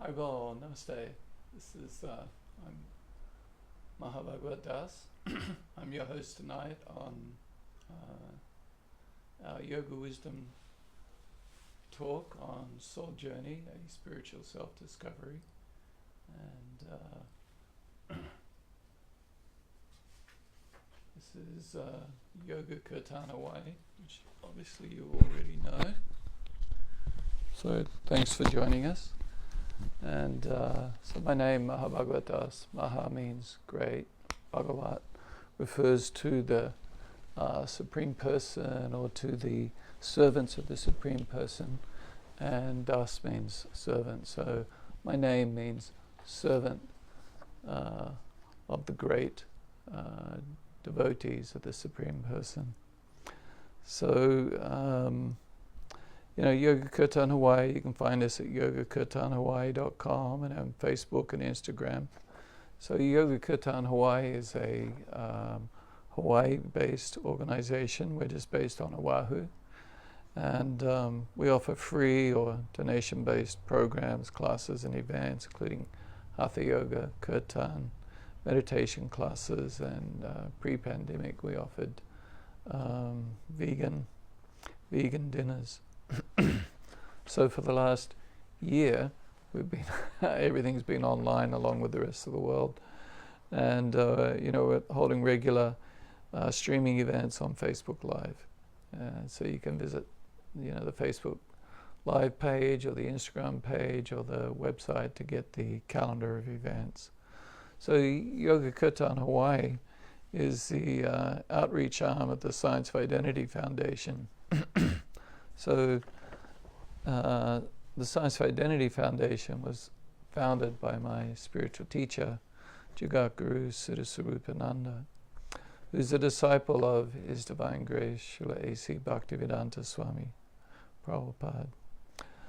Hargo, namaste. This is I'm Mahabhagavad Das. I'm your host tonight on our Yoga Wisdom talk on Soul Journey, a spiritual self-discovery. And this is Yoga Kirtan Hawai'i, which obviously you already know. So thanks for joining us. And so my name, Mahabhagavad Das. Maha means great. Bhagavat refers to the Supreme Person or to the servants of the Supreme Person. And Das means servant. So my name means servant of the great devotees of the Supreme Person. So, Yoga Kirtan Hawaii, you can find us at yogakirtanhawaii.com and on Facebook and Instagram. So Yoga Kirtan Hawaii is a Hawaii-based organization. We're just based on Oahu. And we offer free or donation-based programs, classes, and events, including Hatha Yoga, Kirtan, meditation classes, and pre-pandemic we offered vegan dinners. So for the last year, we've been everything's been online along with the rest of the world, and we're holding regular streaming events on Facebook Live. So you can visit, the Facebook Live page or the Instagram page or the website to get the calendar of events. So Yoga Kirtan Hawaii is the outreach arm of the Science of Identity Foundation. So the Science of Identity Foundation was founded by my spiritual teacher, Jagat Guru Siddhasarupananda, who's a disciple of His Divine Grace, Srila A.C. Bhaktivedanta Swami Prabhupada.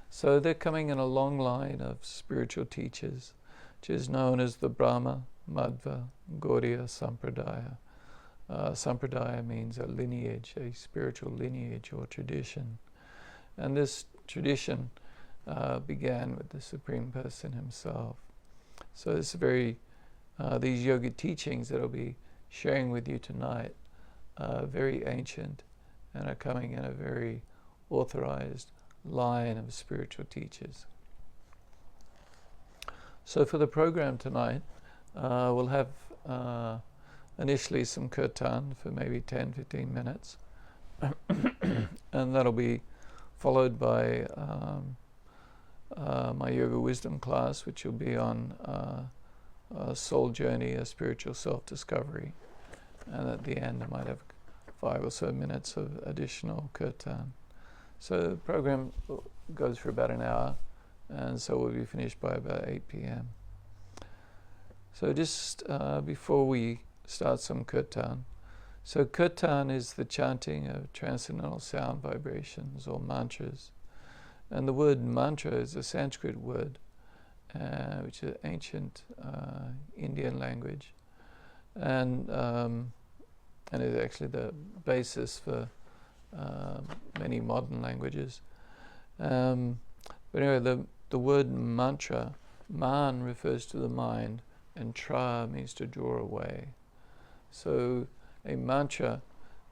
So they're coming in a long line of spiritual teachers, which is known as the Brahma, Madhva, Gaudiya Sampradaya. Sampradaya means a lineage, a spiritual lineage or tradition. And this tradition began with the Supreme Person himself. So it's these yoga teachings that I'll be sharing with you tonight are very ancient and are coming in a very authorized line of spiritual teachers. So for the program tonight, we'll have initially some kirtan for maybe 10-15 minutes, and that'll be followed by my Yoga Wisdom class, which will be on Soul Journey, a spiritual self-discovery. And at the end, I might have 5 or so minutes of additional kirtan. So the program goes for about an hour, and so we'll be finished by about 8 p.m. So just before we start some kirtan, so kirtan is the chanting of transcendental sound vibrations or mantras. And the word mantra is a Sanskrit word, which is ancient Indian language. And is actually the basis for many modern languages. But anyway, the word mantra, man refers to the mind, and tra means to draw away. So a mantra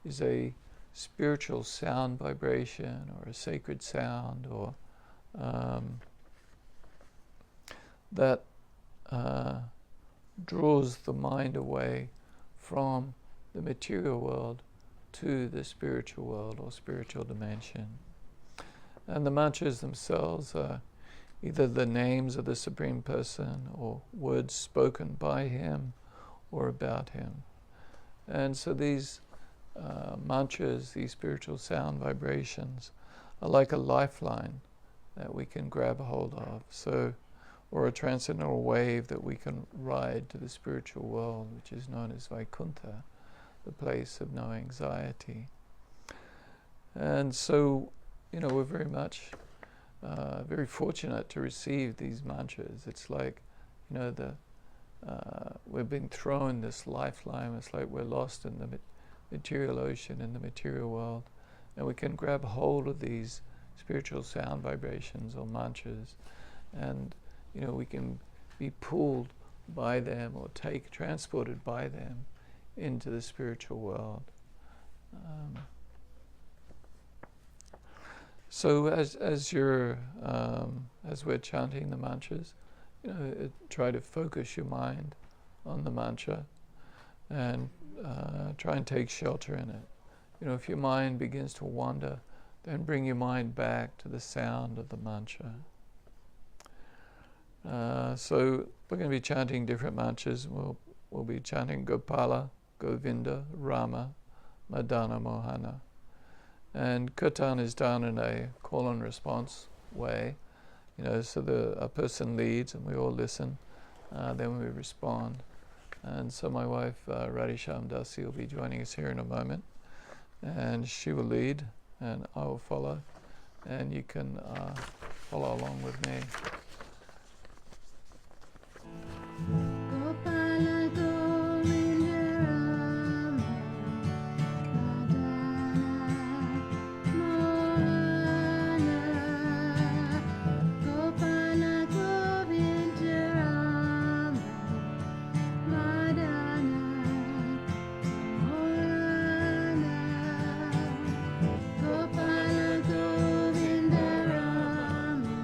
is a spiritual sound vibration or a sacred sound or that draws the mind away from the material world to the spiritual world or spiritual dimension. And the mantras themselves are either the names of the Supreme Person or words spoken by him or about him. And so these mantras, these spiritual sound vibrations, are like a lifeline that we can grab hold of, or a transcendental wave that we can ride to the spiritual world, which is known as Vaikuntha, the place of no anxiety. And so, we're very much, very fortunate to receive these mantras. It's like, we've been thrown this lifeline. It's like we're lost in the material ocean, in the material world, and we can grab hold of these spiritual sound vibrations or mantras and we can be pulled by them or transported by them into the spiritual world. So as we're chanting the mantras, try to focus your mind on the mantra and try and take shelter in it. If your mind begins to wander, then bring your mind back to the sound of the mantra. So we're going to be chanting different mantras. We'll be chanting Gopala, Govinda, Rama, Madana, Mohana. And Kirtan is done in a call and response way. So a person leads and we all listen, then we respond. And so my wife, Radhisham Dasi, will be joining us here in a moment. And she will lead and I will follow. And you can follow along with me. Gopala Govinda Rama Madana Mohana. Gopala Govinda Rama Madana Mohana. Gopala Govinda Rama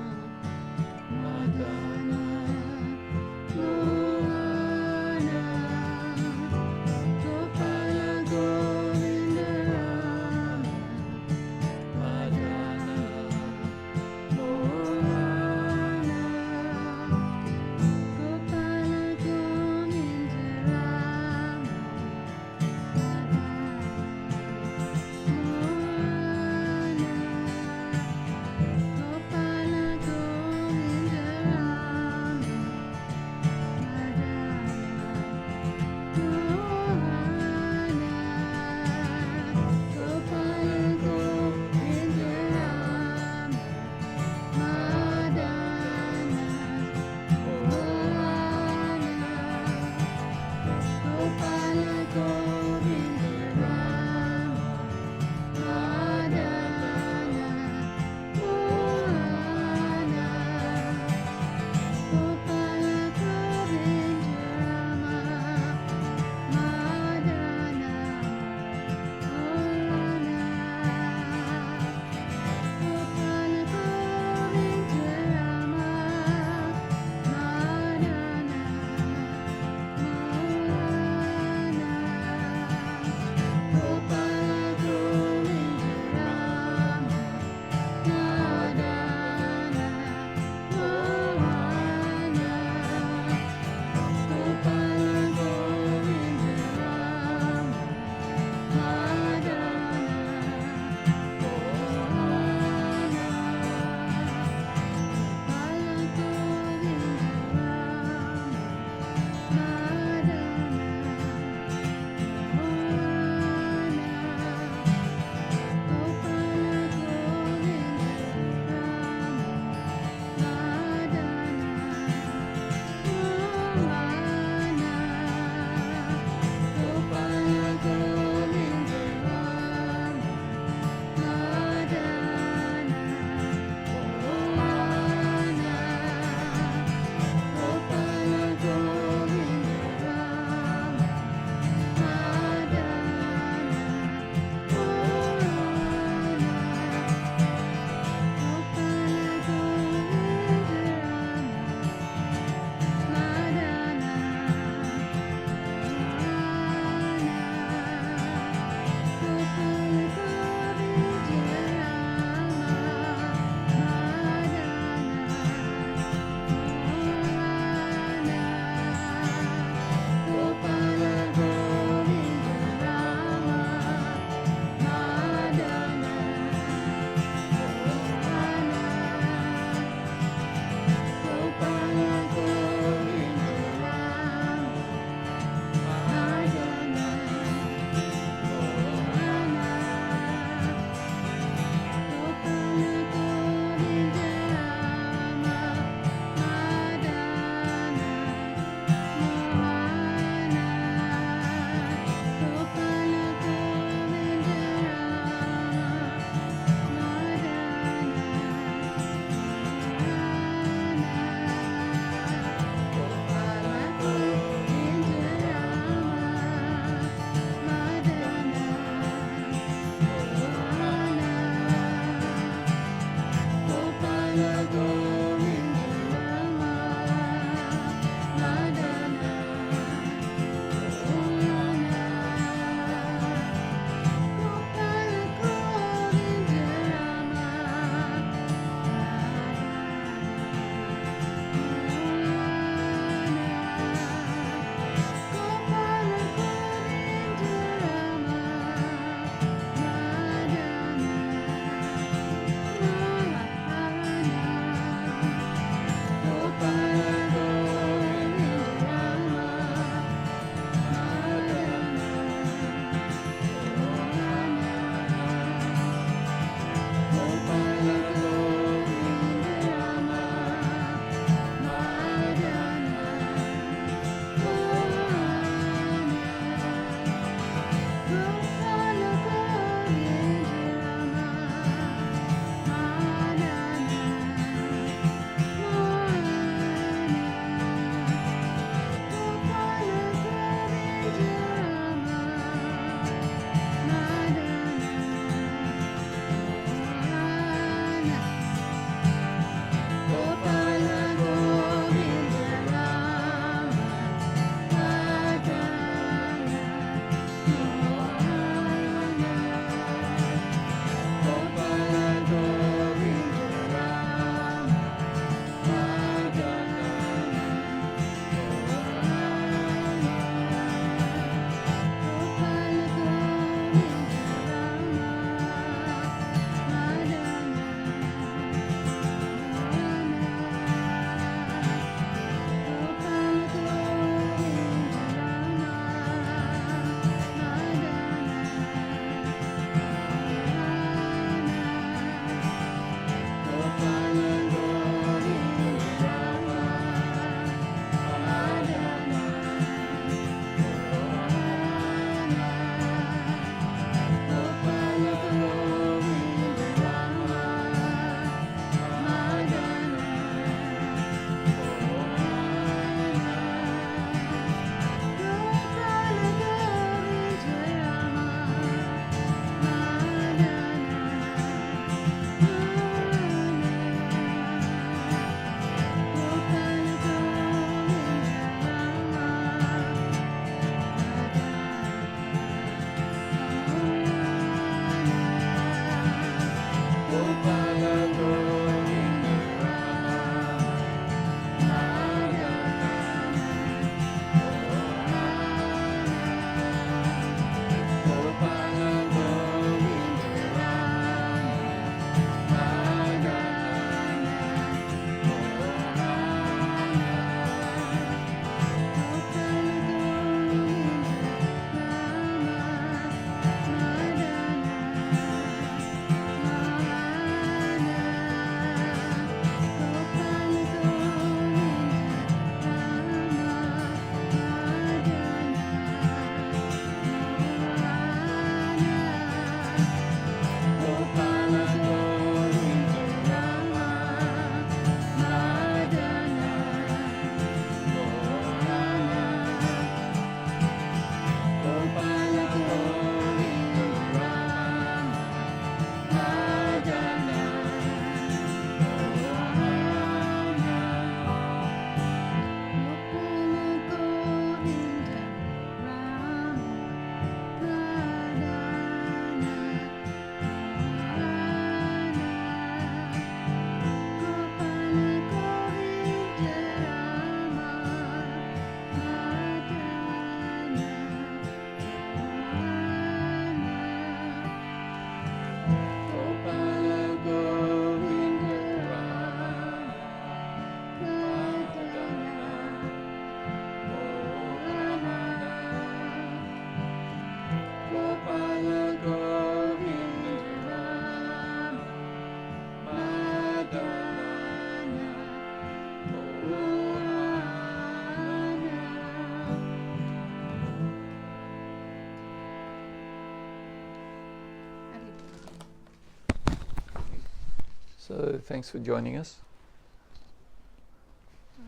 So thanks for joining us.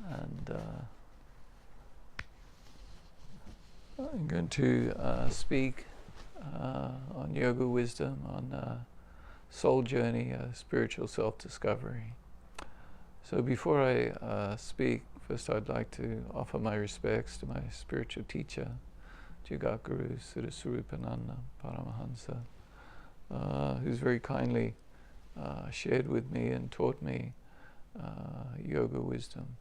And I'm going to speak on yoga wisdom, on soul journey, spiritual self-discovery. So before I speak, first I'd like to offer my respects to my spiritual teacher, Jagaguru Siddhasarupananda Paramahansa, who's very kindly shared with me and taught me yoga wisdom.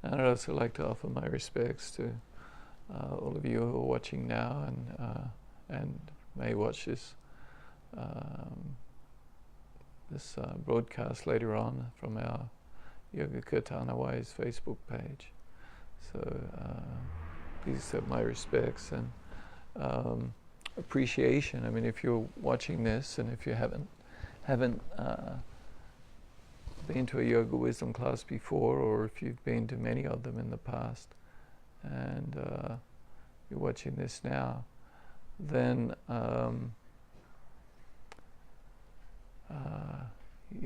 And I'd also like to offer my respects to all of you who are watching now and may watch this broadcast later on from our Yoga Kirtan Hawaii's Facebook page. So please accept my respects and appreciation. I mean, if you're watching this and if you haven't been to a yoga wisdom class before, or if you've been to many of them in the past and you're watching this now, then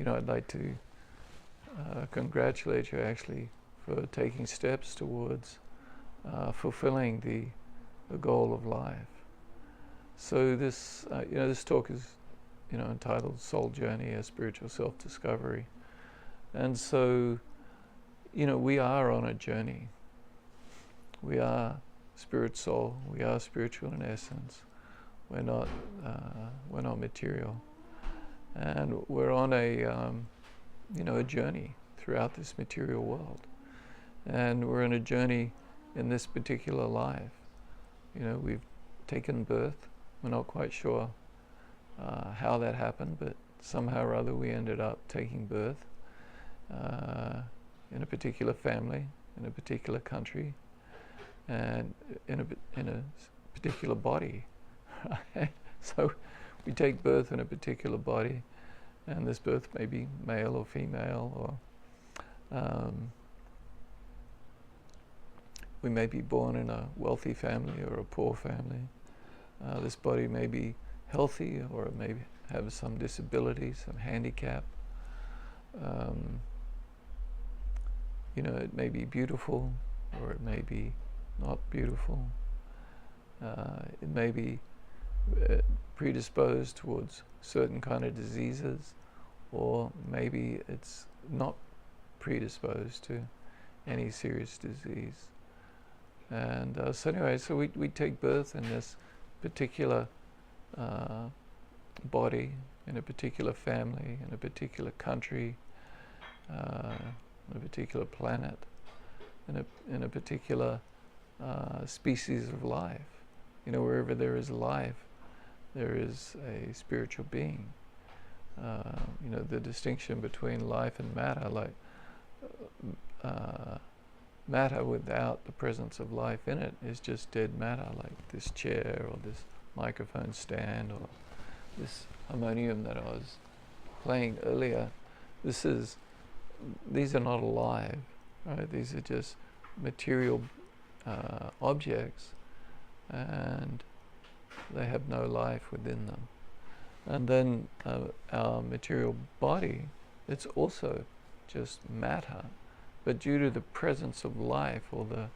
I'd like to congratulate you actually for taking steps towards fulfilling the goal of life. So this this talk is entitled Soul Journey, a Spiritual Self-Discovery. And so, we are on a journey. We are spirit soul. We are spiritual in essence. We're not material. And we're on a journey throughout this material world. And we're on a journey in this particular life. We've taken birth. We're not quite sure how that happened, but somehow or other we ended up taking birth. In a particular family, in a particular country, and in a particular body. Right? So we take birth in a particular body, and this birth may be male or female, or we may be born in a wealthy family or a poor family. This body may be healthy, or it may have some disability, some handicap. It may be beautiful, or it may be not beautiful. It may be predisposed towards certain kind of diseases, or maybe it's not predisposed to any serious disease. And so we take birth in this particular body, in a particular family, in a particular country, in a particular planet, in a particular species of life. Wherever there is life, there is a spiritual being. The distinction between life and matter, like matter without the presence of life in it is just dead matter, like this chair or this microphone stand or this harmonium that I was playing earlier. These are not alive, right? These are just material objects, and they have no life within them. And then our material body, it's also just matter, but due to the presence of life, or the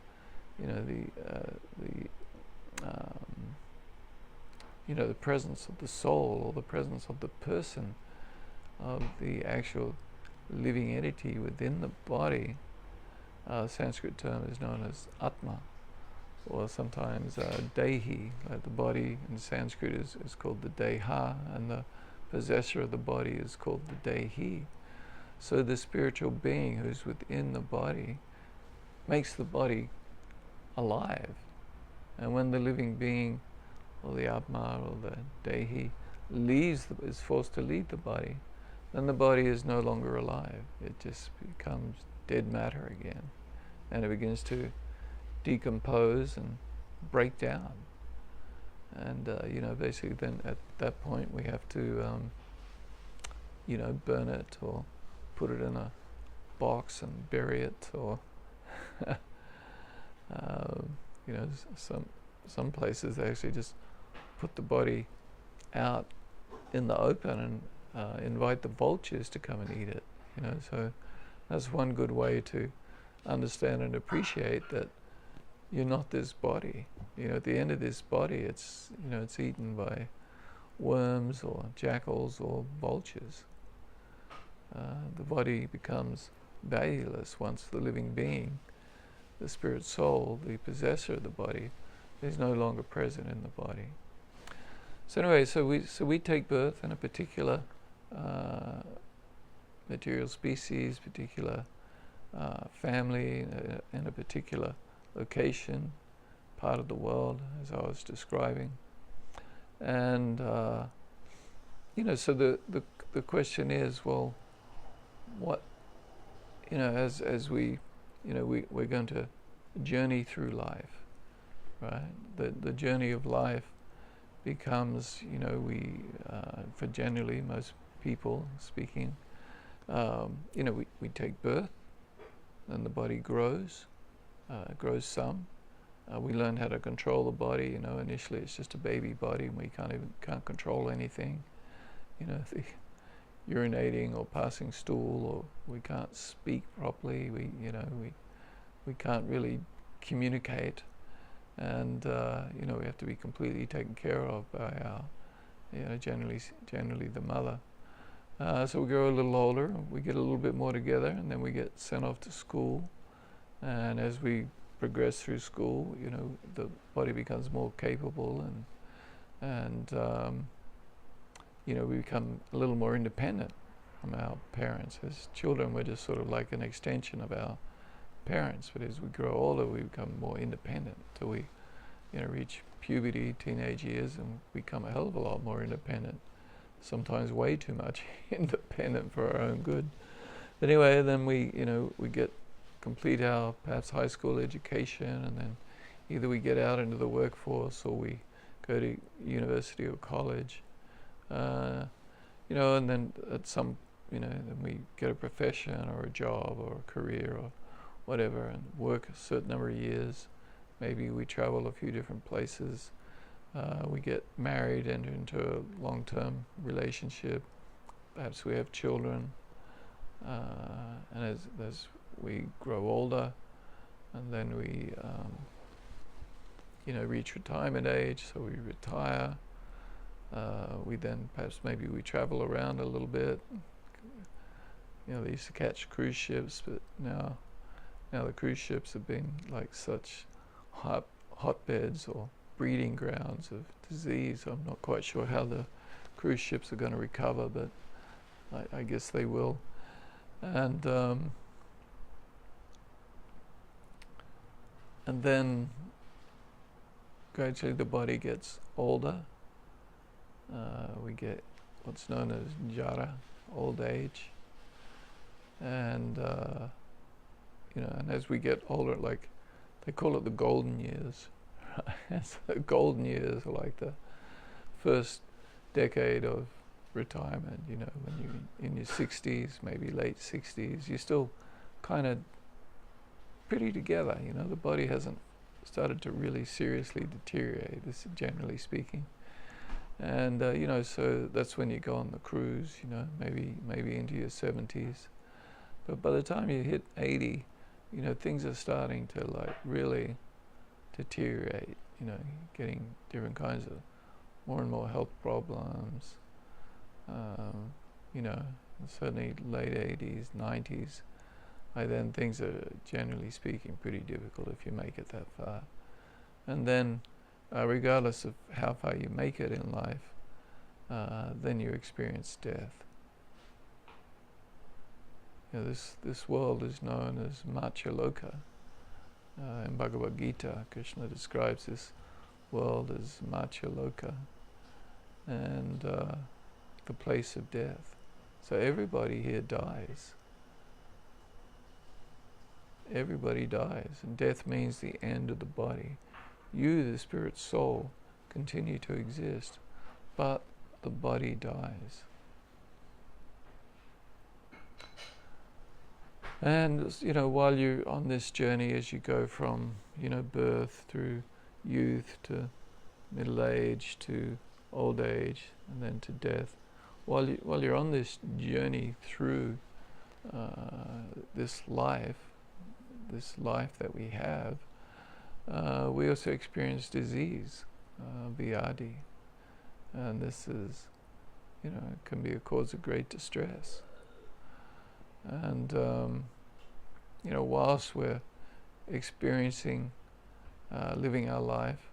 presence of the soul, or the presence of the person, of the actual living entity within the body, Sanskrit term is known as Atma, or sometimes Dehi. Like the body in Sanskrit is called the Deha, and the possessor of the body is called the Dehi. So the spiritual being who's within the body makes the body alive. And when the living being, or the Atma, or the Dehi, is forced to leave the body, then the body is no longer alive. It just becomes dead matter again, and it begins to decompose and break down. And basically, then at that point, we have to burn it, or put it in a box and bury it, or some places they actually just put the body out in the open and invite the vultures to come and eat it. So that's one good way to understand and appreciate that you're not this body. At the end of this body, it's eaten by worms or jackals or vultures. The body becomes valueless once the living being, the spirit soul, the possessor of the body, is no longer present in the body. So anyway, so we take birth in a particular material species, particular family, in a particular location, part of the world, as I was describing. And so the question is, well, what, as we, we're going to journey through life, right? The journey of life becomes, we, for generally most people speaking, we take birth, then the body grows some. We learn how to control the body. Initially it's just a baby body, and we can't control anything. The urinating or passing stool, or we can't speak properly. We can't really communicate, and we have to be completely taken care of by our, generally the mother. So we grow a little older, we get a little bit more together, and then we get sent off to school. And as we progress through school, the body becomes more capable, and we become a little more independent from our parents. As children, we're just sort of like an extension of our parents, but as we grow older, we become more independent till we, reach puberty, teenage years, and become a hell of a lot more independent. Sometimes way too much independent for our own good. But anyway, then we complete our perhaps high school education, and then either we get out into the workforce or we go to university or college, and then at some, then we get a profession or a job or a career or whatever, and work a certain number of years. Maybe we travel a few different places. We get married, enter into a long-term relationship. Perhaps we have children, and as we grow older, and then we, reach retirement age, so we retire. We then maybe we travel around a little bit. They used to catch cruise ships, but now the cruise ships have been like such hotbeds or breeding grounds of disease. I'm not quite sure how the cruise ships are going to recover, but I guess they will. And then gradually the body gets older. We get what's known as jara, old age. And and as we get older, like they call it the golden years. Right? So the golden years are like the first decade of retirement. When you're in your 60s, maybe late 60s, you're still kind of pretty together. The body hasn't started to really seriously deteriorate, this generally speaking. And so that's when you go on the cruise, maybe into your 70s. But by the time you hit 80, things are starting to like really deteriorate, getting different kinds of more and more health problems, certainly late 80s, 90s. By then things are, generally speaking, pretty difficult if you make it that far. And then, regardless of how far you make it in life, then you experience death. This world is known as Macha Loka. In Bhagavad Gita, Krishna describes this world as Macha Loka, and the place of death. So everybody here dies. Everybody dies, and death means the end of the body. You, the spirit soul, continue to exist, but the body dies. And while you're on this journey, as you go from birth through youth to middle age to old age, and then to death. While you're on this journey through this life that we have, we also experience disease, vyadi, and this is, can be a cause of great distress. And whilst we're experiencing, living our life,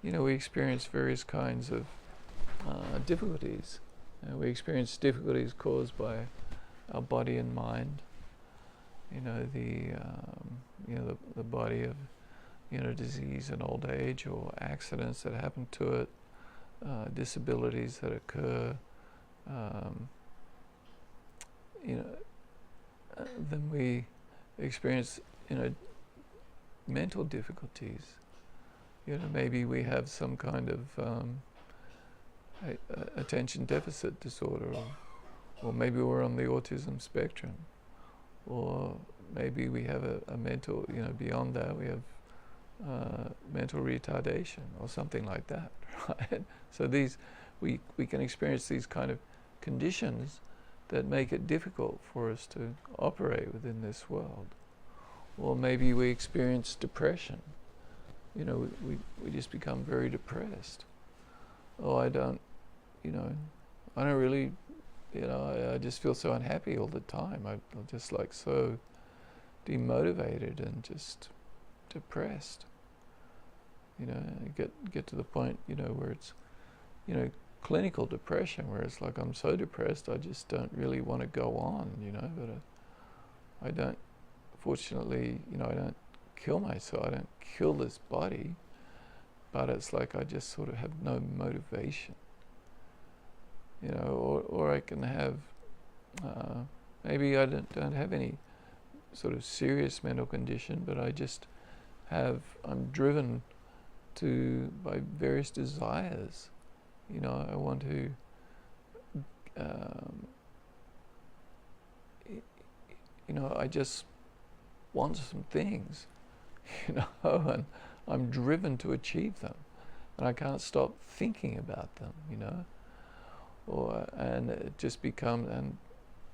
we experience various kinds of difficulties. We experience difficulties caused by our body and mind. The body of disease and old age, or accidents that happen to it, disabilities that occur. Then we experience mental difficulties. Maybe we have some kind of attention deficit disorder, or maybe we're on the autism spectrum, or maybe we have a mental, beyond that we have mental retardation or something like that, right? So we can experience these kind of conditions that make it difficult for us to operate within this world. Or maybe we experience depression. We just become very depressed. Oh, I don't really, I just feel so unhappy all the time. I'm just like so demotivated and just depressed. Get to the point, where it's, clinical depression, where it's like I'm so depressed I just don't really want to go on, but I don't, fortunately, I don't kill myself, I don't kill this body, but it's like I just sort of have no motivation, or I can have, maybe I don't have any sort of serious mental condition, but I'm driven by various desires. I want to, I just want some things, and I'm driven to achieve them, and I can't stop thinking about them, and it just becomes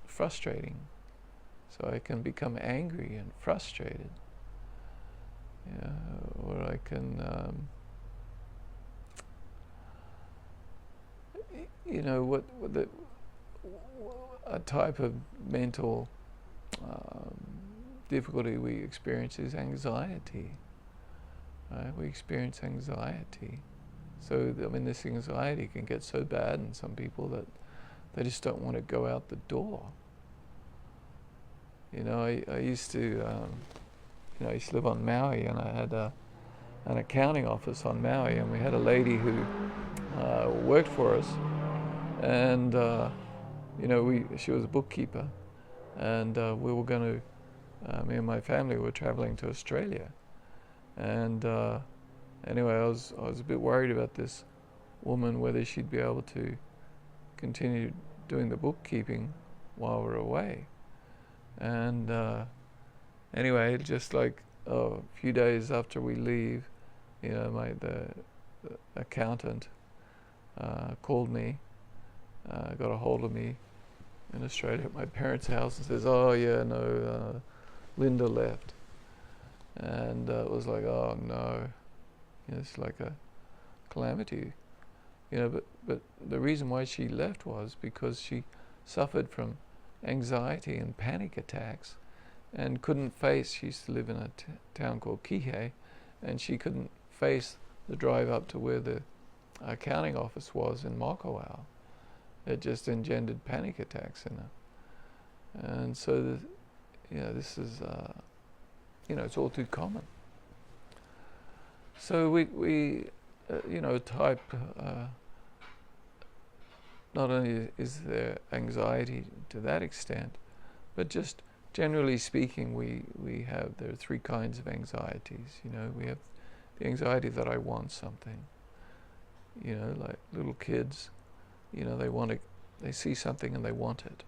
frustrating. So I can become angry and frustrated, or I can, a type of mental difficulty we experience is anxiety. Right? We experience anxiety. So, this anxiety can get so bad in some people that they just don't want to go out the door. I used to, I used to live on Maui, and I had an accounting office on Maui, and we had a lady who worked for us, and she was a bookkeeper, and we were going to, me and my family were traveling to Australia, and anyway, I was a bit worried about this woman, whether she'd be able to continue doing the bookkeeping while we're away. And anyway, just like a few days after we leave, the accountant called me, got a hold of me in Australia at my parents' house, and says, "Oh yeah, no, Linda left." And it was like, oh no, it's like a calamity, but the reason why she left was because she suffered from anxiety and panic attacks, and couldn't face, she used to live in a town called Kihei, and she couldn't face the drive up to where the accounting office was in Mokawao. It just engendered panic attacks in her. And so, this is, it's all too common. So we type, not only is there anxiety to that extent, but just generally speaking, there are three kinds of anxieties. We have the anxiety that I want something. Like little kids, they see something and they want it.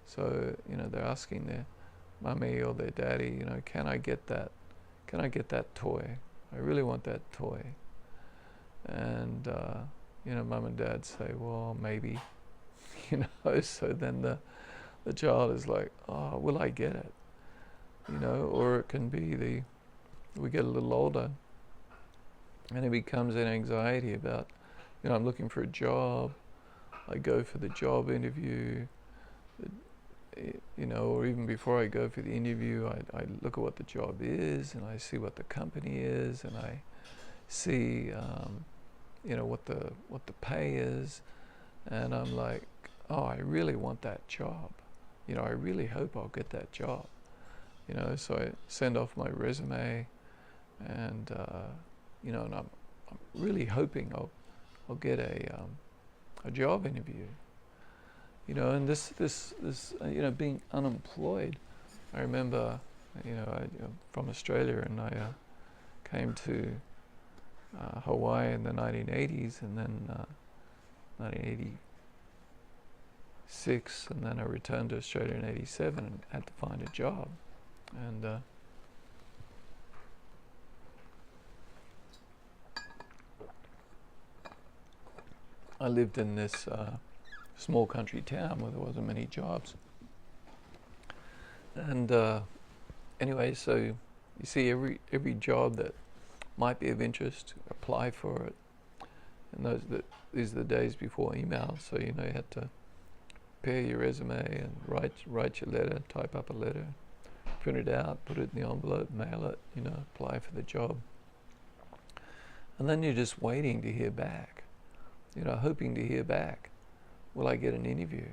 So, they're asking their mummy or their daddy, can I get that? Can I get that toy? I really want that toy. And, mum and dad say, well, maybe, so then the child is like, oh, will I get it? Or it can be we get a little older and it becomes an anxiety about, I'm looking for a job, I go for the job interview, or even before I go for the interview, I look at what the job is and I see what the company is and I see, what the pay is, and I'm like, oh, I really want that job. I really hope I'll get that job. So I send off my resume, and and I'm really hoping I'll get a job interview. And this being unemployed. I remember, I'm from Australia, and I came to Hawaii in the 1980s, and then 1986, and then I returned to Australia in 87 and had to find a job. And I lived in this small country town where there wasn't many jobs. And anyway, so you see every job that might be of interest, apply for it. And these are the days before email, so you had to prepare your resume and write your letter, type up a letter, print it out, put it in the envelope, mail it, apply for the job. And then you're just waiting to hear back, hoping to hear back. Will I get an interview?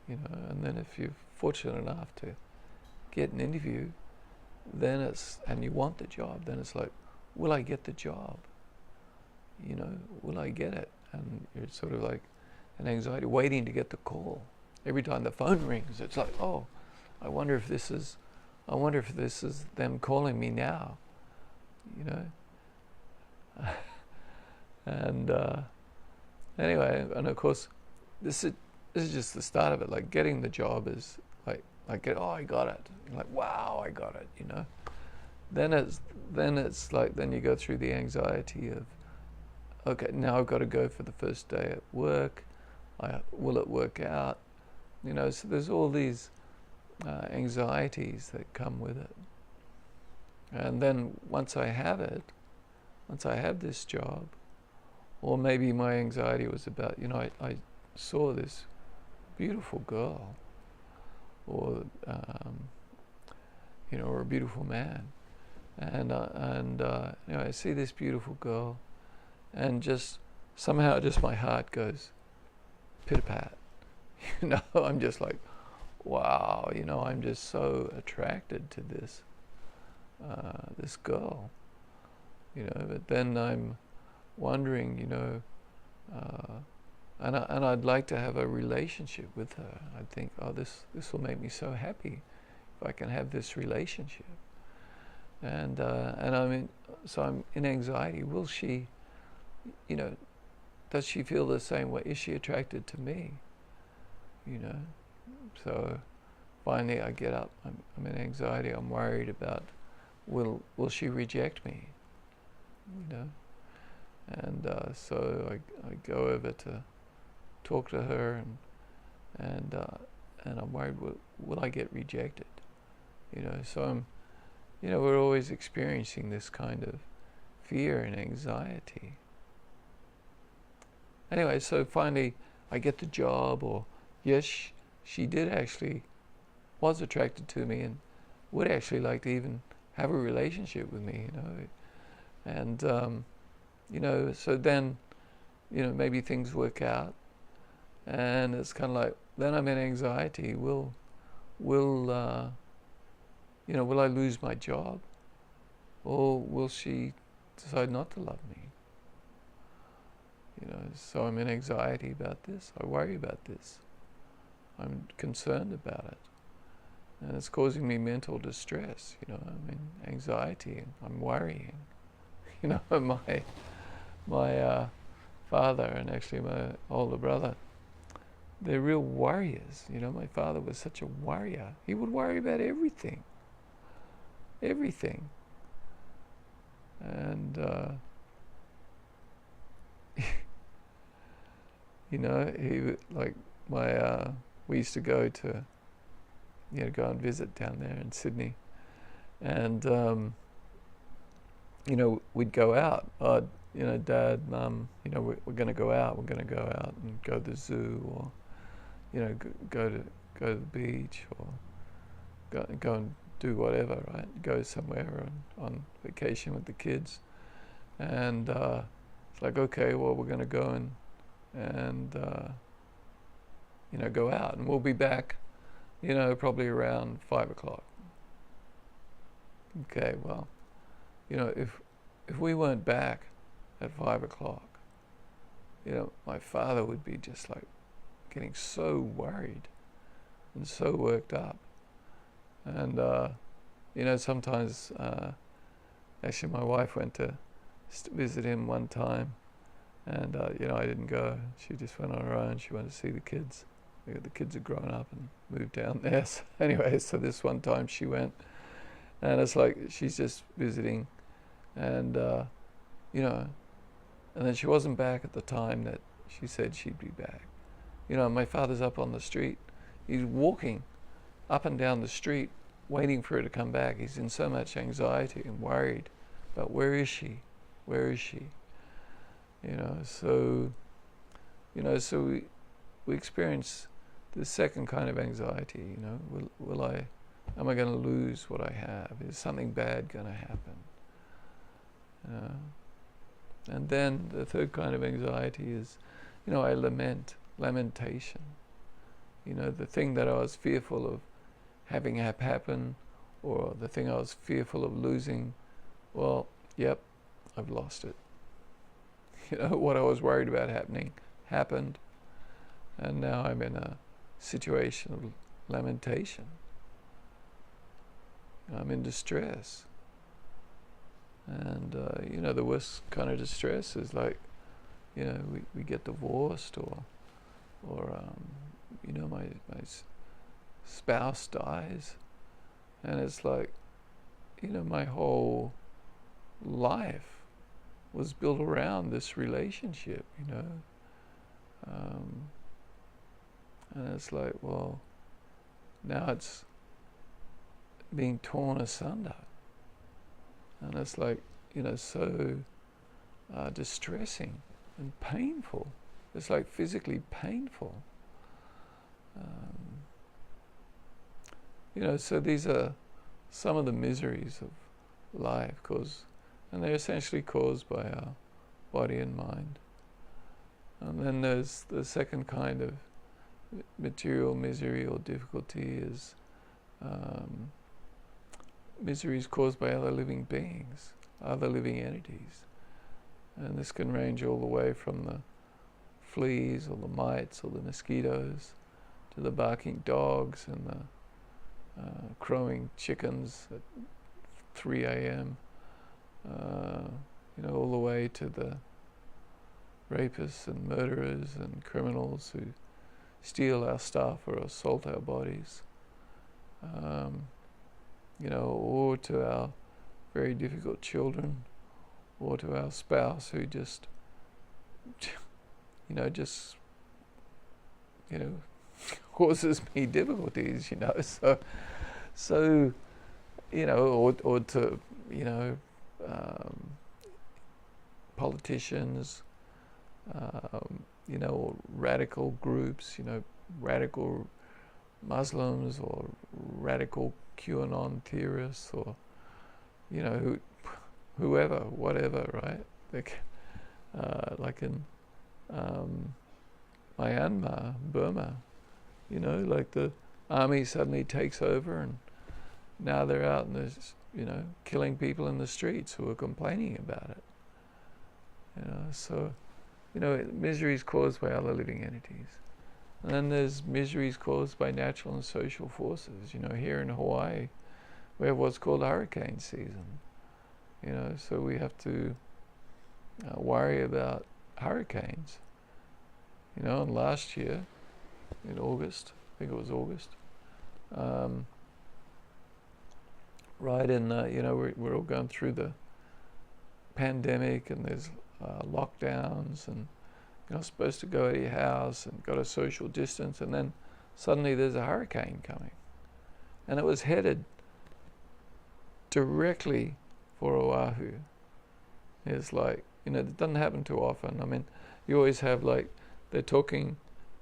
And then if you're fortunate enough to get an interview, then and you want the job, then it's like, will I get the job? Will I get it? And you're sort of like an anxiety, waiting to get the call. Every time the phone rings, it's like, oh, I wonder if this is them calling me now, And anyway, and of course, this is just the start of it. Like getting the job is like oh, I got it. You're like, wow, I got it. Then it's like, then you go through the anxiety of, okay, now I've got to go for the first day at work. Will it work out? So there's all these anxieties that come with it. And then once I have this job, or maybe my anxiety was about, I saw this beautiful girl, or or a beautiful man, and I see this beautiful girl, and just somehow my heart goes pit-a-pat. I'm just like, wow, I'm just so attracted to this girl, but then I'm wondering, and I'd like to have a relationship with her. I'd think, oh, this will make me so happy if I can have this relationship. And I'm in anxiety. Will she, does she feel the same way? Is she attracted to me? So finally I get up. I'm in anxiety. I'm worried about, will she reject me? And so I go over to talk to her, and I'm worried, will I get rejected? So I'm, we're always experiencing this kind of fear and anxiety. Anyway, so finally I get the job, or yes, she was attracted to me and would actually like to even have a relationship with me, and so then, maybe things work out, and it's kind of like, then I'm in anxiety. Will I lose my job, or will she decide not to love me? So I'm in anxiety about this. I worry about this. I'm concerned about it, and it's causing me mental distress. I'm in anxiety, and I'm worrying. My father and actually my older brother, they're real warriors. My father was such a warrior. He would worry about everything. And you know, like my we used to go to, go and visit down there in Sydney, and we'd go out. Dad, Mum, we're going to go out. We're going to go out and go to the zoo, or go to the beach, or go and do whatever, right? Go somewhere on vacation with the kids, and it's like, okay, well, we're going to go and go out, and we'll be back, probably around 5 o'clock. Okay, well, if we weren't back at 5 o'clock, my father would be just like getting so worried and so worked up. And, sometimes, actually my wife went to visit him one time, and, I didn't go. She just went on her own. She went to see the kids. The kids had grown up and moved down there. So anyway, so this one time she went, and it's like she's just visiting, and, and then she wasn't back at the time that she said she'd be back. My father's up on the street. He's walking up and down the street waiting for her to come back. He's in so much anxiety and worried about where is she? Where is she? So we experience the second kind of anxiety, am I going to lose what I have? Is something bad going to happen? And then the third kind of anxiety is, I lamentation. The thing that I was fearful of having happen, or the thing I was fearful of losing, well, yep, I've lost it. What I was worried about happening happened, and now I'm in a situation of lamentation. I'm in distress. And, the worst kind of distress is like, we get divorced, or my spouse dies, and it's like, my whole life was built around this relationship, and it's like, well, now it's being torn asunder, and it's like, so distressing and painful. It's like physically painful. So these are some of the miseries of life, and they're essentially caused by our body and mind. And then there's the second kind of material misery or difficulty is miseries caused by other living beings, other living entities. And this can range all the way from the fleas or the mites or the mosquitoes to the barking dogs and the crowing chickens at 3 a.m., all the way to the rapists and murderers and criminals who steal our stuff or assault our bodies, or to our very difficult children, or to our spouse who just causes me difficulties, so or to politicians, or radical groups, radical Muslims or radical QAnon theorists, or whoever, whatever, right? Like in Myanmar, Burma, like the army suddenly takes over, and now they're out and there's, killing people in the streets who are complaining about it. So, miseries caused by other living entities. And then there's miseries caused by natural and social forces. Here in Hawai'i, we have what's called hurricane season. So we have to worry about hurricanes. And last year, in August, I think it was August, right in, we're all going through the pandemic, and there's lockdowns, and you're not supposed to go out of your house and got a social distance, and then suddenly there's a hurricane coming. And it was headed directly for Oahu. It's like, it doesn't happen too often. I mean, you always have they're talking,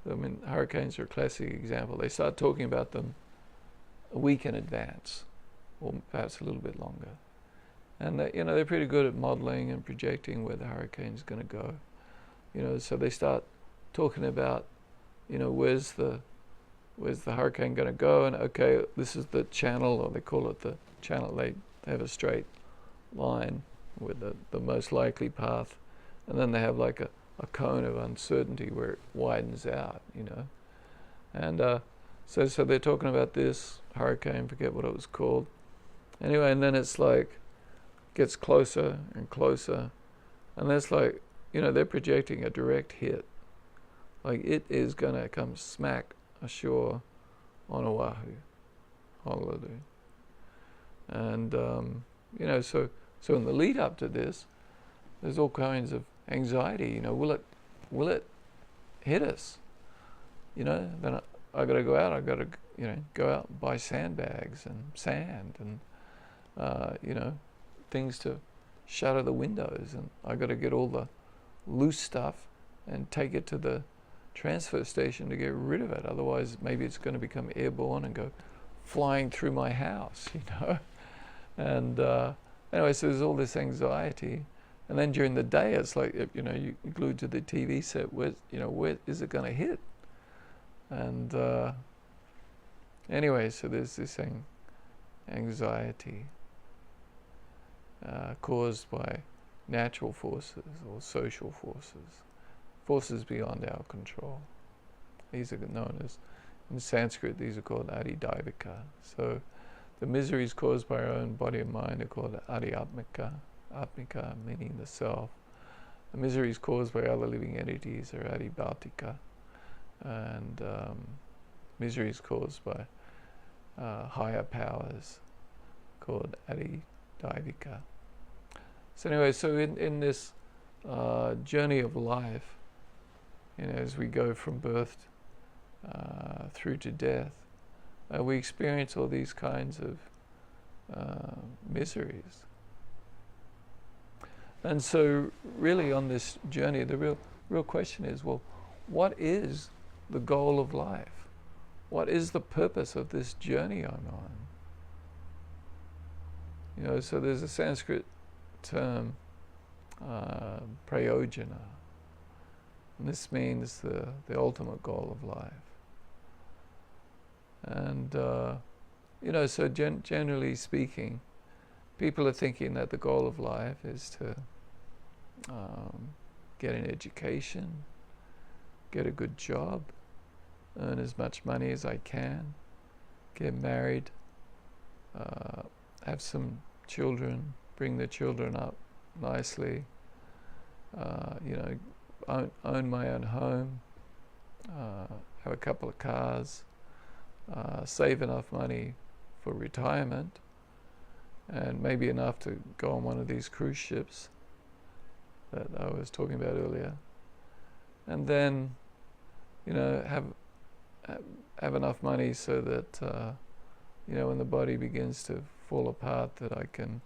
hurricanes are a classic example. They start talking about them a week in advance, or perhaps a little bit longer. And they're pretty good at modeling and projecting where the hurricane's going to go. So they start talking about, where's the hurricane going to go, and okay, this is the channel, or they call it the channel. They have a straight line with the most likely path, and then they have like a cone of uncertainty where it widens out, And so they're talking about this hurricane, forget what it was called. Anyway, and then it's like, gets closer and closer, and that's like, they're projecting a direct hit. Like it is going to come smack ashore on Oahu, Honolulu. And, so in the lead up to this, there's all kinds of anxiety, will it hit us? Then I got to go out, I got to, go out and buy sandbags and sand and, things to shutter the windows, and I got to get all the loose stuff and take it to the transfer station to get rid of it. Otherwise, maybe it's going to become airborne and go flying through my house, And anyway, so there's all this anxiety. And then during the day, it's like, you're glued to the TV set. Where is it going to hit? And anyway, so there's this anxiety caused by natural forces or social forces beyond our control. These are known as, in Sanskrit, these are called adi-daivika. So the miseries caused by our own body and mind are called adi-atmika, atmika meaning the self. The miseries caused by other living entities are adi-bhautika, and miseries caused by higher powers called adi-daivika. So anyway, so in this journey of life, as we go from birth through to death, we experience all these kinds of miseries. And so really on this journey, the real question is, well, what is the goal of life? What is the purpose of this journey I'm on? So there's a Sanskrit term, prayojana, and this means the ultimate goal of life. And so generally speaking, people are thinking that the goal of life is to get an education, get a good job, earn as much money as I can, get married, have some children, bring the children up nicely, own my own home, have a couple of cars, save enough money for retirement, and maybe enough to go on one of these cruise ships that I was talking about earlier, and then have enough money so that when the body begins to fall apart, that I can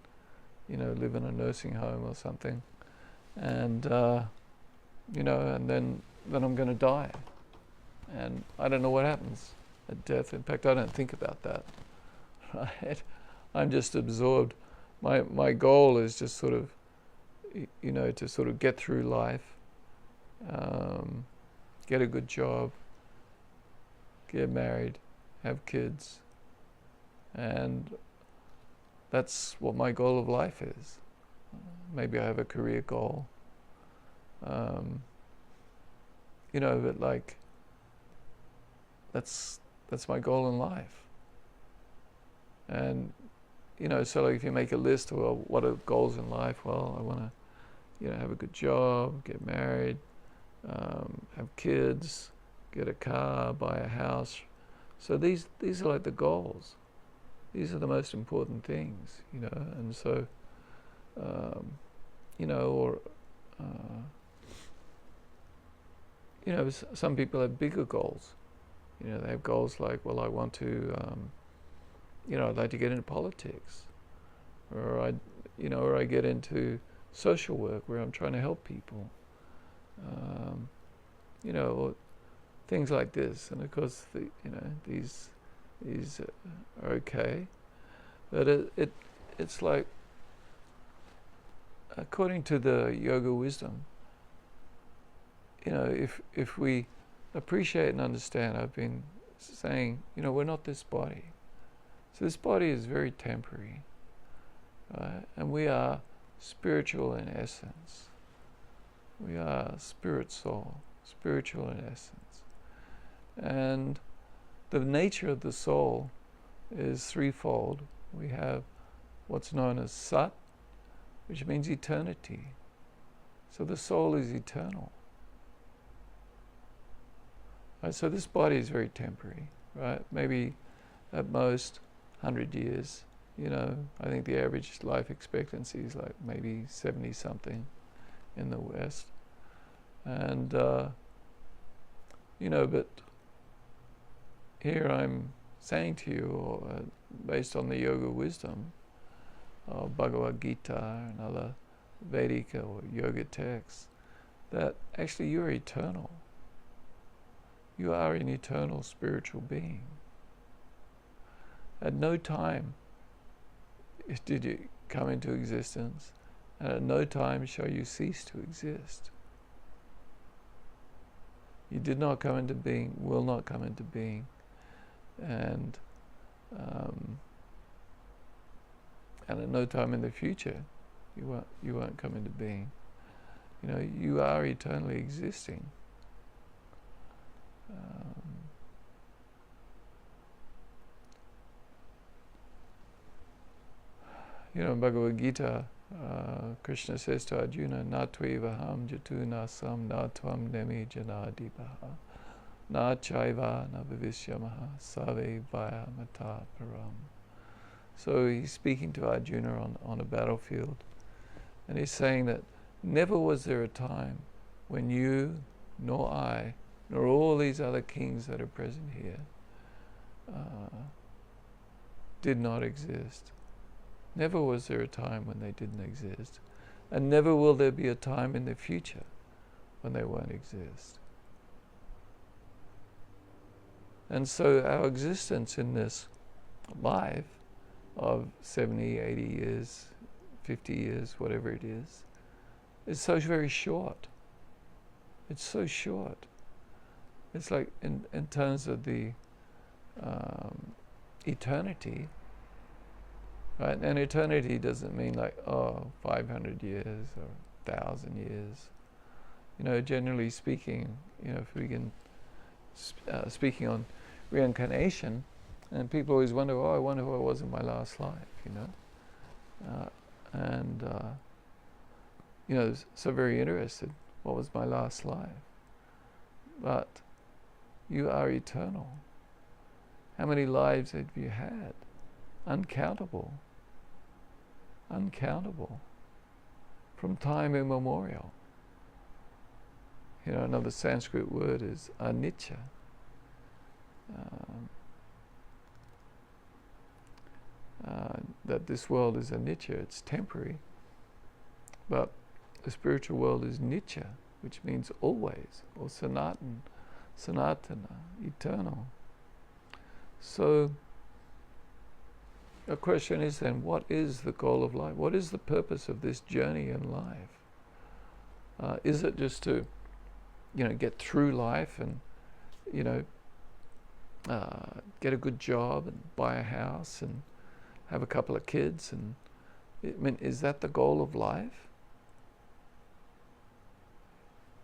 live in a nursing home or something, and and then I'm going to die, and I don't know what happens at death. In fact, I don't think about that. Right? I'm just absorbed. My goal is just sort of, to sort of get through life, get a good job, get married, have kids, and that's what my goal of life is. Maybe I have a career goal, but like that's my goal in life. And so like if you make a list of, well, what are goals in life? Well, I want to have a good job, get married, have kids, get a car, buy a house. So these are like the goals. These are the most important things, and so some people have bigger goals. They have goals like, well, I want to, I'd like to get into politics, or I get into social work where I'm trying to help people, or things like this. And of course, these are okay, but it's like, according to the yoga wisdom, if we appreciate and understand, I've been saying, we're not this body. So this body is very temporary, right? And we are spiritual in essence. We are spirit soul, spiritual in essence. And the nature of the soul is threefold. We have what's known as Sat, which means eternity. So the soul is eternal. Right, so this body is very temporary, right? Maybe at most 100 years. I think the average life expectancy is like maybe 70 something in the West. And, but here I'm saying to you, based on the yoga wisdom of Bhagavad Gita and other Vedic or yoga texts, that actually you're eternal. You are an eternal spiritual being. At no time did you come into existence, and at no time shall you cease to exist. You did not come into being, will not come into being, and at no time in the future you won't come into being. You are eternally existing. In Bhagavad Gita, Krishna says to Arjuna, "Na tvevaham jatu nasam na tvam nemi janadipaha na chaiva na vivishyamaha save vaya mata param." So he's speaking to Arjuna on a battlefield, and he's saying that never was there a time when you, nor I, nor all these other kings that are present here did not exist. Never was there a time when they didn't exist, and never will there be a time in the future when they won't exist. And so our existence in this life of 70, 80 years, 50 years, whatever it is so very short. It's so short. It's like in terms of the eternity, right? And eternity doesn't mean like 500 years or 1,000 years. Generally speaking, if we can speaking on reincarnation, and people always wonder, I wonder who I was in my last life, so very interested. What was my last life? But you are eternal. How many lives have you had? Uncountable. Uncountable. From time immemorial. Another Sanskrit word is anicca. That this world is anicca, it's temporary. But the spiritual world is nitya, which means always, or sanatana, eternal. So the question is then, what is the goal of life? What is the purpose of this journey in life? Is it just to, get through life and, get a good job and buy a house and have a couple of kids? And is that the goal of life?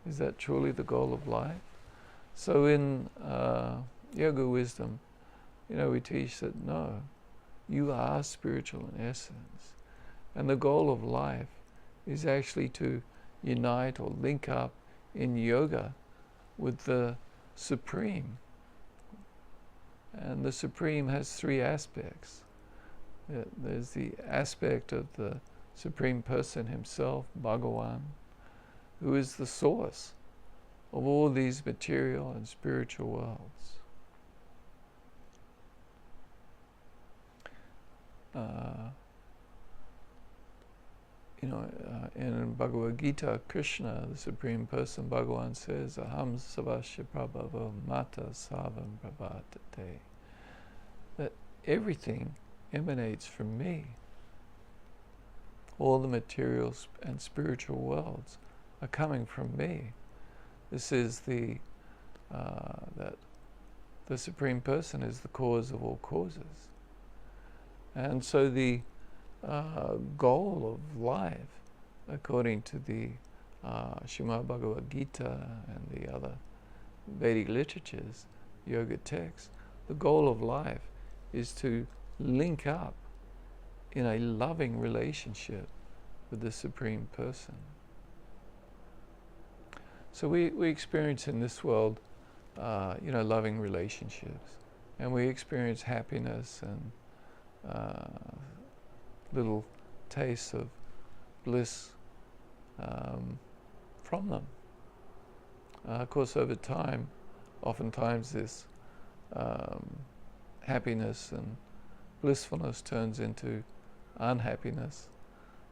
Is that truly the goal of life? So in yoga wisdom, we teach that no, you are spiritual in essence. And the goal of life is actually to unite or link up in yoga with the Supreme. And the Supreme has three aspects. There's the aspect of the Supreme Person himself, Bhagawan, who is the source of all these material and spiritual worlds. In Bhagavad Gita, Krishna, the Supreme Person, Bhagavan says, Aham savasya prabhava mata savam prabhatate. That everything emanates from me. All the materials and spiritual worlds are coming from me. This is that the Supreme Person is the cause of all causes. And so the goal of life, according to the Srimad Bhagavad Gita and the other Vedic literatures, yoga texts, the goal of life is to link up in a loving relationship with the Supreme Person. So we experience in this world, loving relationships, and we experience happiness and little tastes of bliss from them. Of course, over time, oftentimes this happiness and blissfulness turns into unhappiness,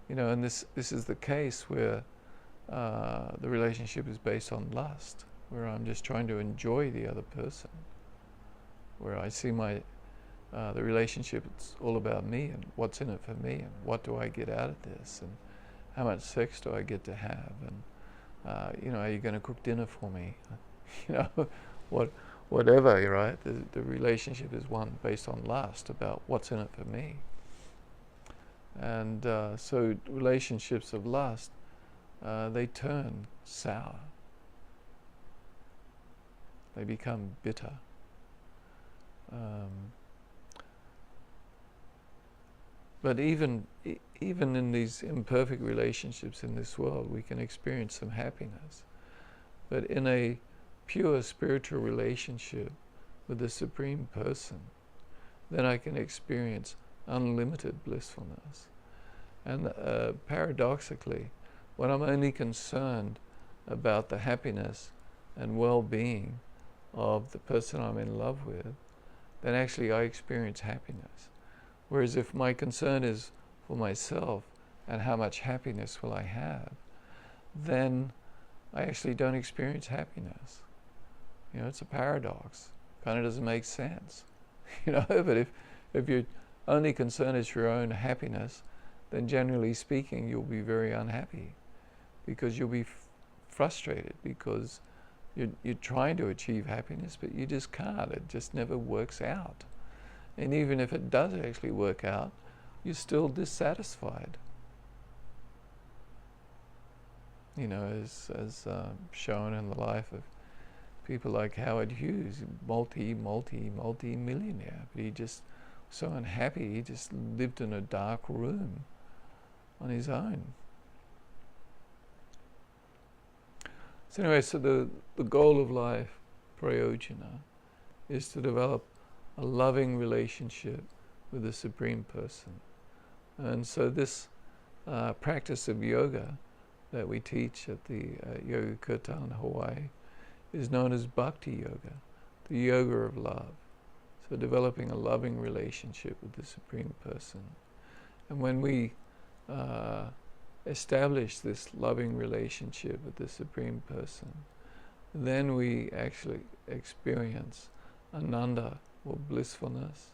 and this is the case where the relationship is based on lust, where I'm just trying to enjoy the other person, where I see the relationship, it's all about me and what's in it for me and what do I get out of this and how much sex do I get to have and are you going to cook dinner for me? Whatever, right? The relationship is one based on lust, about what's in it for me. And so relationships of lust, they turn sour. They become bitter. But even in these imperfect relationships in this world, we can experience some happiness. But in a pure spiritual relationship with the Supreme Person, then I can experience unlimited blissfulness. And paradoxically, when I'm only concerned about the happiness and well-being of the person I'm in love with, then actually I experience happiness. Whereas if my concern is for myself and how much happiness will I have, then I actually don't experience happiness. It's a paradox. Kind of doesn't make sense. But if your only concern is your own happiness, then generally speaking, you'll be very unhappy because you'll be frustrated because you're trying to achieve happiness, but you just can't. It just never works out. And even if it does actually work out, you're still dissatisfied. As shown in the life of people like Howard Hughes, multi-millionaire, but he just was so unhappy, he just lived in a dark room on his own. So anyway, the goal of life, prayojana, is to develop a loving relationship with the Supreme Person. And so this practice of yoga that we teach at the Yoga Kirtan, Hawaii, is known as Bhakti Yoga, the yoga of love. So developing a loving relationship with the Supreme Person. And when we establish this loving relationship with the Supreme Person, then we actually experience ananda, or blissfulness.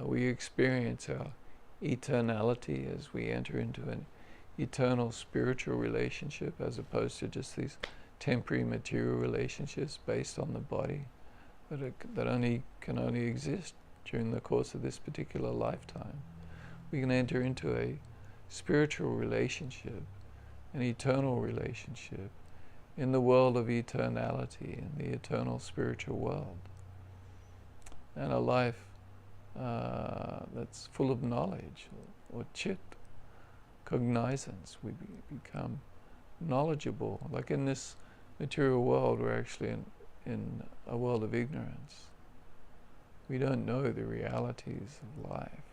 We experience our eternality as we enter into an eternal spiritual relationship, as opposed to just these temporary material relationships based on the body that can only exist during the course of this particular lifetime. We can enter into a spiritual relationship, an eternal relationship, in the world of eternality, in the eternal spiritual world. And a life that's full of knowledge, or chit, cognizance. We become knowledgeable. Like in this material world, we're actually in a world of ignorance. We don't know the realities of life.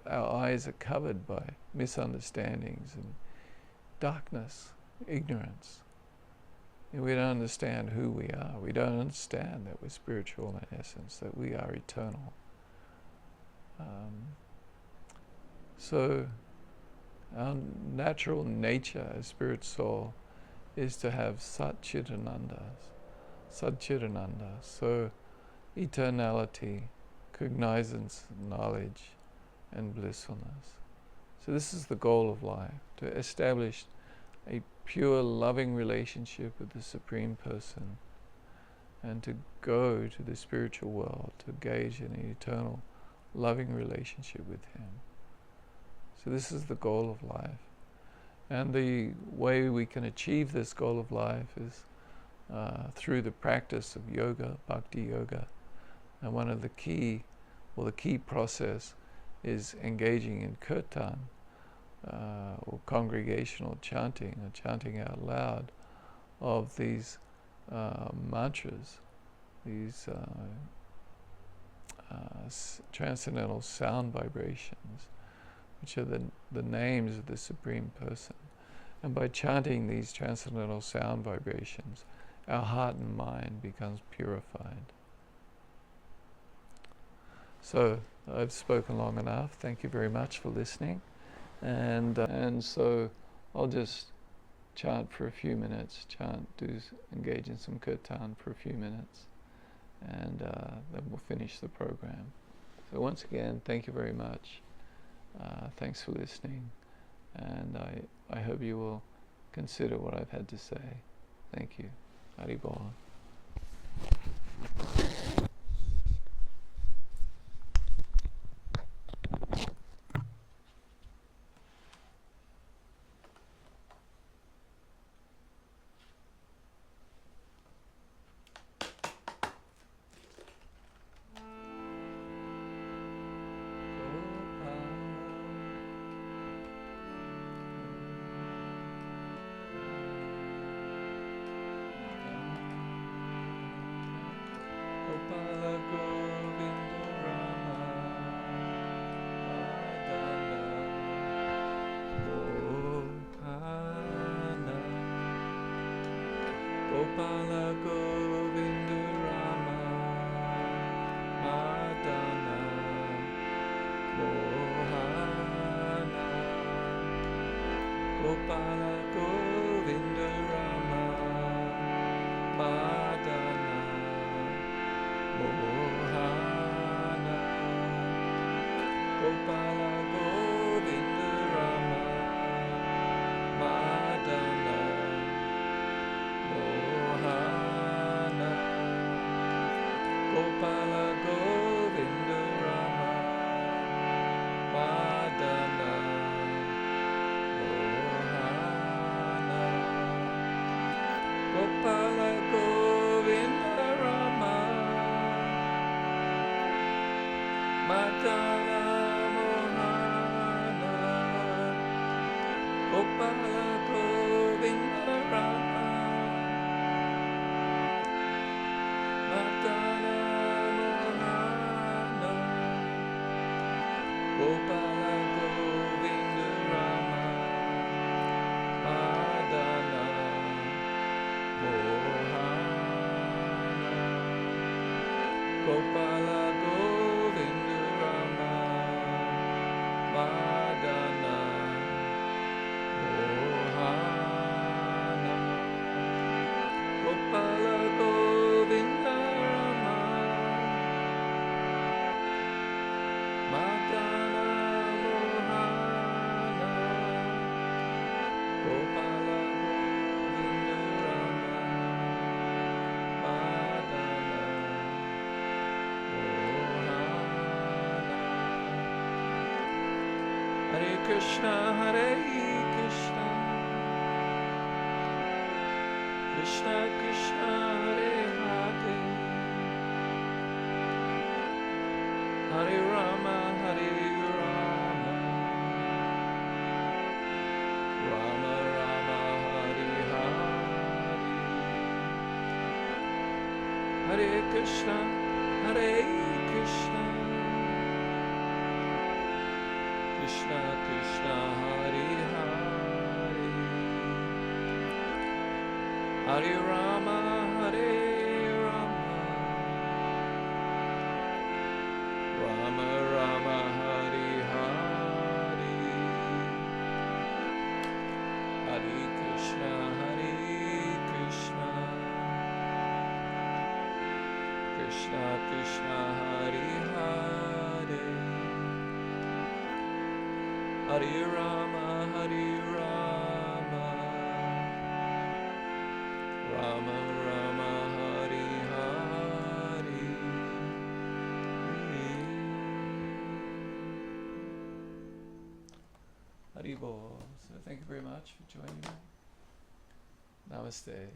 Our eyes are covered by misunderstandings and darkness, ignorance. We don't understand who we are. We don't understand that we're spiritual in essence, that we are eternal. So our natural nature as spirit soul is to have Satchitananda. So eternality, cognizance, knowledge, and blissfulness. So this is the goal of life, to establish a pure loving relationship with the Supreme Person, and to go to the spiritual world, to engage in an eternal loving relationship with Him. So this is the goal of life. And the way we can achieve this goal of life is through the practice of yoga, bhakti yoga. And one of the key process is engaging in Kirtan, or congregational chanting, or chanting out loud of these mantras, these transcendental sound vibrations, which are the names of the Supreme Person. And by chanting these transcendental sound vibrations, our heart and mind becomes purified. So I've spoken long enough. Thank you very much for listening. And so I'll just chant for a few minutes, engage in some kirtan for a few minutes, and then we'll finish the program. So once again, thank you very much. Thanks for listening, and I hope you will consider what I've had to say. Thank you. Haribol. Gopala Govinda Rama Madana Mohana. Gopala Govinda Rama Madana Mohana. Gopala Govinda Rama Madana Mohana. Gopala Govinda Rama Madana Mohana. Gopala Govinda Rama Madana Mohana. Gopala Govinda Rama Madana Mohana. Gopala Govinda Rama Madana Mohana. Gopala Govinda Rama Madana Mohana. Gopala Govinda Rama Madana Mohana. Gopala Govinda Rama Madana Mohana. Hare Krishna, Hare Krishna, Krishna Krishna, Hare Hare, Hare Rama, Hare Rama, Rama Rama, Hare Hare. Hare Krishna, Hare Krishna, Krishna Krishna, Hare Hare, Hare Rama, Hare Rama, Rama Rama, Hare Hare, Hare Krishna, Krishna Krishna, Hare Hare, Hare Rama, Rama Rama, Hare Hare. Haribol. So thank you very much for joining me. Namaste.